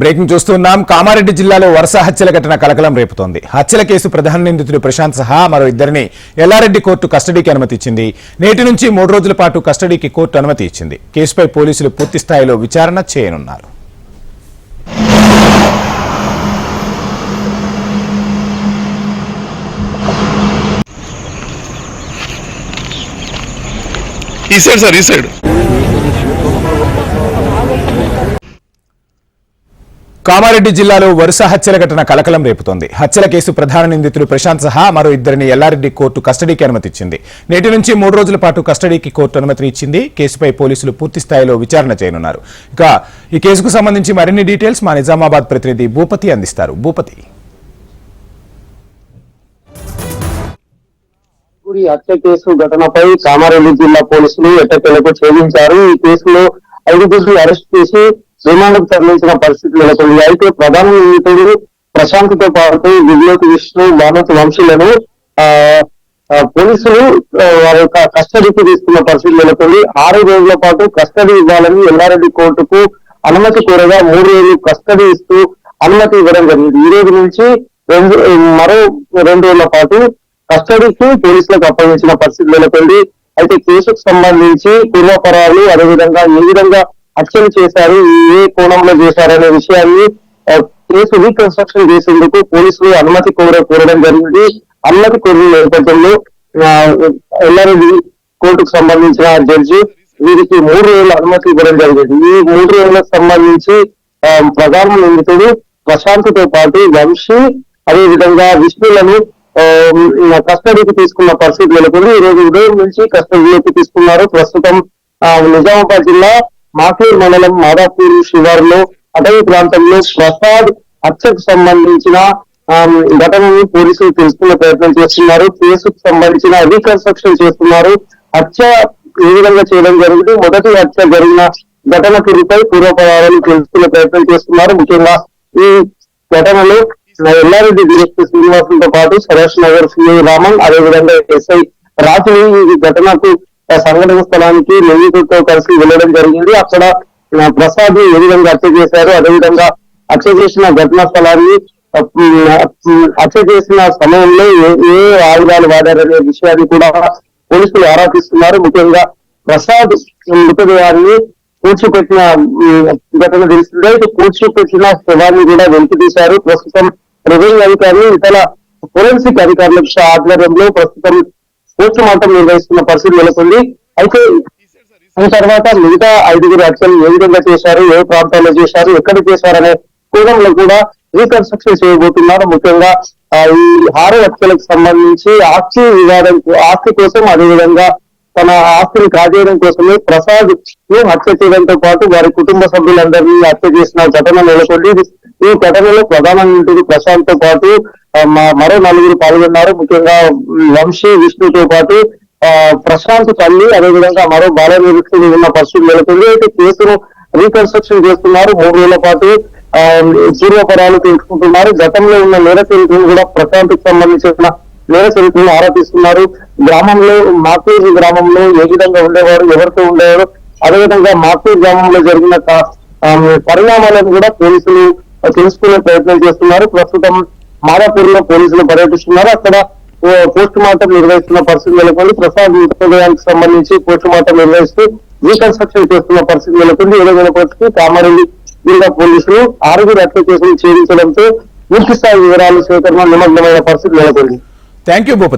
Breaking చూస్తున్నాం. కామారెడ్డి జిల్లాలో వరుస హత్యల ఘటన కలకలం రేపుతోంది. హత్యల కేసు ప్రధాన నిందితుడు ప్రశాంత్ సహా మరో ఇద్దరిని ఎల్లారెడ్డి కోర్టు కస్టడీకి అనుమతి ఇచ్చింది. నేటి నుంచి 3 రోజుల పాటు కస్టడీకి కోర్టు అనుమతి ఇచ్చింది. కేసుపై పోలీసులు పూర్తి స్థాయిలో విచారణ చేయనున్నారు. కామారెడ్డి జిల్లాలో వరుస హత్యల ఘటన కలకలం రేపుతోంది. హత్యల కేసు ప్రధాన నిందితుడు ప్రశాంత్ సహా మరో ఇద్దరిని ఎల్లారెడ్డి కోర్టు కస్టడీకి అనుమతి ఇచ్చింది. నేటి నుంచి 3 రోజుల పాటు కస్టడీకి కోర్టు అనుమతి ఇచ్చింది. కేసుపై పోలీసులు పూర్తి స్థాయిలో విచారణ చేయనున్నారు. ఇక ఈ కేసుకు సంబంధించి మరిన్ని డీటెయిల్స్ మా నిజామాబాద్ ప్రతినిధి భూపతి అందిస్తారు. భూపతి, హత్య కేసు ఘటనపై కామారెడ్డి జిల్లా పోలీసులు ఎట్టకేలకు ఛేదించారు. ఈ కేసులో 5 అరెస్ట్ చేసి రిమాండ్కు తరలించిన పరిస్థితి నెలకొంది. అయితే ప్రధాన నిందితుడు ప్రశాంత్ తో పాటు వివేక్, విష్ణు, భానుత్ వంశీలను పోలీసులు వారి యొక్క కస్టడీకి తీసుకున్న పరిస్థితి నెలకొంది. 6 రోజుల పాటు కస్టడీ ఇవ్వాలని ఎల్లారెడ్డి కోర్టుకు అనుమతి కోరగా 3 రోజులు కస్టడీ ఇస్తూ అనుమతి ఇవ్వడం జరిగింది. ఈ రోజు నుంచి మరో 2 రోజుల పాటు కస్టడీకి పోలీసులకు అప్పగించిన పరిస్థితి నెలకొంది. అయితే కేసుకు సంబంధించి పూర్వపరాలు, అదేవిధంగా ఏ విధంగా హత్యలు చేశారు, ఏ కోణంలో చేశారనే విషయాన్ని కేసు రీకన్స్ట్రక్షన్ చేసేందుకు పోలీసులు అనుమతి కోరడం జరిగింది. అనుమతి కోరిన నేపథ్యంలో ఎల్లారెడ్డి కోర్టుకు సంబంధించిన జడ్జి వీరికి 3 రోజుల అనుమతి ఇవ్వడం జరిగింది. ఈ 3 రోజులకు సంబంధించి ప్రధాన నిందితుడు ప్రశాంత్ తో పాటు వంశీ, అదేవిధంగా విష్ణులను కస్టడీకి తీసుకున్న పరిస్థితి నెలకొంది. ఈ రోజు ఉదయం నుంచి కస్టడీలోకి తీసుకున్నారు. ప్రస్తుతం నిజామాబాద్ జిల్లా మాకూర్ మండలం మాదాపూర్ శివారులో అటవీ ప్రాంతంలో ప్రసాద్ హత్యకు సంబంధించిన ఘటనను పోలీసులు తెలుసుకునే ప్రయత్నం చేస్తున్నారు. కేసుకు సంబంధించిన రీకన్స్ట్రక్షన్ చేస్తున్నారు. హత్య ఏ విధంగా చేయడం జరిగింది, మొదటి హత్య జరిగిన ఘటన తీరుపై పూర్వపరాలను తెలుసుకునే ప్రయత్నం చేస్తున్నారు. ముఖ్యంగా ఈ ఘటనలో ఎల్లారెడ్డి డీఎస్పీ శ్రీనివాసులతో పాటు సరేష్ నగర్ సిఐ రామన్, అదేవిధంగా ఎస్ఐ రాజుని ఈ ఘటనకు సంఘటన స్థలానికి నిందితులతో కలిసి వెళ్లడం జరిగింది. అక్కడ ప్రసాద్ ఏ విధంగా హత్య చేశారు, అదేవిధంగా హత్య చేసిన ఘటనా స్థలాన్ని హత్య చేసిన సమయంలో ఏ ఆయుధాలు వాడారనే విషయాన్ని కూడా పోలీసులు ఆరా తీస్తున్నారు. ముఖ్యంగా ప్రసాద్ మృతదేహాన్ని పూడ్చిపెట్టిన ఘటన తెలుస్తుంది. అయితే పూడ్చిపెట్టిన శవాన్ని కూడా వెలికి తీశారు. ప్రస్తుతం రెవెన్యూ అధికారులు, ఇతర ఫోరెన్సిక్ అధికారుల ఆధ్వర్యంలో ప్రస్తుతం పోస్ట్ మార్టం నిర్వహిస్తున్న పరిస్థితి నెలకొంది. అయితే ఈ తర్వాత మిగతా 5 హత్యలు ఏ విధంగా చేశారు, ఏ ప్రాంతాల్లో చేశారు, ఎక్కడ చేశారనే కోణంలో కూడా రీకన్స్ట్రక్షన్ చేయబోతున్నారు. ముఖ్యంగా ఈ 6 హత్యలకు సంబంధించి ఆస్తి కోసం, అదేవిధంగా తన ఆస్తిని కాజేయడం కోసమే ప్రసాద్ ను హత్య చేయడంతో పాటు వారి కుటుంబ సభ్యులందరినీ హత్య చేసిన ఘటన నెలకొంది. ఈ ఘటనలో ప్రధాన నిందితుడు ప్రశాంత్ తో పాటు మరో 4 పాల్గొన్నారు. ముఖ్యంగా వంశీ, విష్ణుతో పాటు ప్రశాంత్ తల్లి, అదేవిధంగా మరో బాల నిరీక్షణ ఉన్న పరిస్థితి నెలకొంది. అయితే కేసును రీకన్స్ట్రక్షన్ చేస్తున్నారు. 3 రోజుల పాటు పూర్వపరాలు తెలుసుకుంటున్నారు. గతంలో ఉన్న నేర చరిత్రను కూడా ప్రశాంత్ కు సంబంధించిన నేర చరిత్రను ఆరా తీస్తున్నారు. గ్రామంలో, మాకూర్ గ్రామంలో ఏ విధంగా ఉండేవారు, ఎవరితో ఉండేవారు, అదేవిధంగా మాకూర్ గ్రామంలో జరిగిన పరిణామాలను కూడా పోలీసులు తెలుసుకునే ప్రయత్నం చేస్తున్నారు. ప్రస్తుతం మాదాపూర్ లో పోలీసులు పర్యటిస్తున్నారు. అక్కడ పోస్ట్ మార్టం నిర్వహిస్తున్న పరిస్థితి నెలకొంది. ప్రసాద్ మృతదేహానికి సంబంధించి పోస్ట్ మార్టం నిర్వహిస్తూ రీకన్స్ట్రక్షన్ చేస్తున్న పరిస్థితి నెలకొంది. ఏదైనప్పటికీ కామారెడ్డి జిల్లా పోలీసులు 6 హత్య కేసులు ఛేదించడంతో పూర్తి స్థాయి వివరాలు సేకరణ నిమగ్నమైన పరిస్థితి నెలకొంది. Thank you Bhupathi.